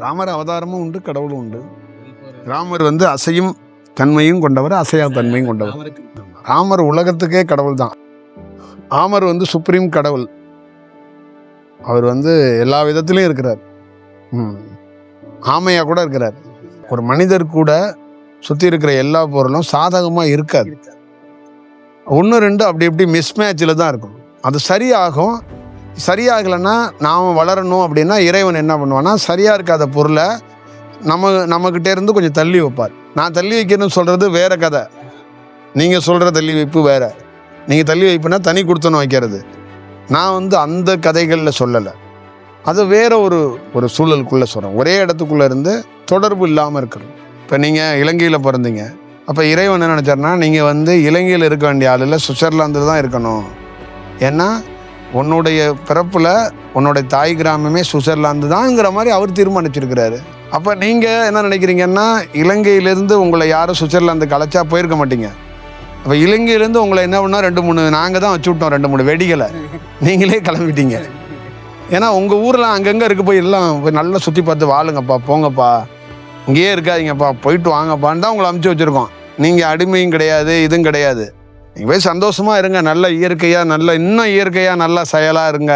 ராமர் அவதாரமும் உண்டு, கடவுளும் உண்டு. ராமர் வந்து அசையும் தன்மையும் கொண்டவர், அசையா தன்மையும் கொண்டவர். ராமர் உலகத்துக்கே கடவுள் தான். ராமர் வந்து சுப்ரீம் கடவுள். அவர் வந்து எல்லா விதத்திலையும் இருக்கிறார். ஆமையா கூட இருக்கிறார். ஒரு மனிதர் கூட சுற்றி இருக்கிற எல்லா பொருளும் சாதகமாக இருக்காது. ஒன்று ரெண்டு அப்படி எப்படி மிஸ்மேட்சில் தான் இருக்கும். அது சரியாகும். சரியாகலைன்னா நாம் வளரணும் அப்படின்னா இறைவன் என்ன பண்ணுவான்னா, சரியாக இருக்காத பொருளை நம்மக்கிட்டே இருந்து கொஞ்சம் தள்ளி வைப்பார். நான் தள்ளி வைக்கணும்னு சொல்கிறது வேற கதை. நீங்கள் சொல்கிற தள்ளி வைப்பு வேற. நீங்கள் தள்ளி வைப்புனா தனி கொடுத்தனும் வைக்கிறது. நான் வந்து அந்த கதைகளில் சொல்லலை. அது வேற ஒரு சூழலுக்குள்ளே சொல்கிறேன். ஒரே இடத்துக்குள்ளே இருந்து தொடர்பு இல்லாமல் இருக்கிறோம். இப்போ நீங்கள் இலங்கையில் பிறந்தீங்க. அப்போ இறைவன் என்ன நினச்சாருன்னா, நீங்கள் வந்து இலங்கையில் இருக்க வேண்டிய ஆள் இல்லை, சுவிட்சர்லாந்தில் தான் இருக்கணும். ஏன்னா உன்னுடைய பிறப்பில் உன்னுடைய தாய் கிராமமே சுவிட்சர்லாந்து தான்ங்கிற மாதிரி அவர் தீர்மானிச்சிருக்கிறாரு. அப்போ நீங்கள் என்ன நினைக்கிறீங்கன்னா, இலங்கையிலேருந்து உங்களை யாரும் சுவிட்சர்லாந்துக்கு அழைச்சா போயிருக்க மாட்டீங்க. அப்போ இலங்கையிலேருந்து உங்களை என்ன பண்ணால் 2-3 நாங்கள் தான் வச்சு விட்டோம், 2-3 வெடிகளை நீங்களே கிளம்பிட்டீங்க. ஏன்னா உங்கள் ஊரில் அங்கங்கே இருக்க போய் எல்லாம் போய் நல்லா சுற்றி பார்த்து வாழுங்கப்பா, போங்கப்பா, இங்கேயே இருக்காதீங்கப்பா, போயிட்டு வாங்கப்பான்னு தான் உங்களை அமுச்சு வச்சுருக்கோம். நீங்கள் அடிமையும் கிடையாது, இதுவும் கிடையாது. நீங்கள் போய் சந்தோஷமாக இருங்க, நல்ல இயற்கையாக, இன்னும் இயற்கையாக நல்லா செயலாக இருங்க.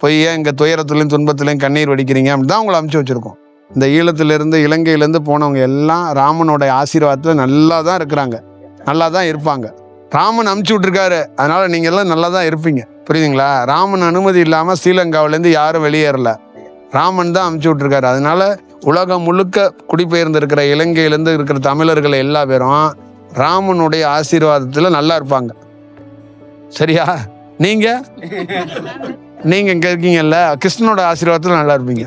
போய் ஏன் இங்கே துயரத்துலையும் துன்பத்துலையும் கண்ணீர் வடிக்கிறீங்க அப்படி தான் உங்களை அமுச்சு வச்சுருக்கோம். இந்த ஈழத்திலேருந்து இலங்கையிலேருந்து போனவங்க எல்லாம் ராமனோட ஆசீர்வாதத்தில் நல்லா தான் இருக்கிறாங்க, நல்லா தான் இருப்பாங்க. ராமன் அமுச்சு விட்ருக்காரு, அதனால் நீங்கள் எல்லாம் நல்லா தான் இருப்பீங்க. புரியுதுங்களா? ராமன் அனுமதி இல்லாமல் ஸ்ரீலங்காவிலேருந்து யாரும் வெளியேறல. ராமன் தான் அமுச்சு விட்ருக்காரு. அதனால உலகம் முழுக்க குடிபெயர்ந்து இருக்கிற இலங்கையிலேருந்து இருக்கிற தமிழர்கள் எல்லா பேரும் ராமனுடைய ஆசீர்வாதத்தில் நல்லா இருப்பாங்க. சரியா? நீங்கள் இங்கே இருக்கீங்கல்ல, கிருஷ்ணனோட ஆசீர்வாதத்தில் நல்லா இருப்பீங்க.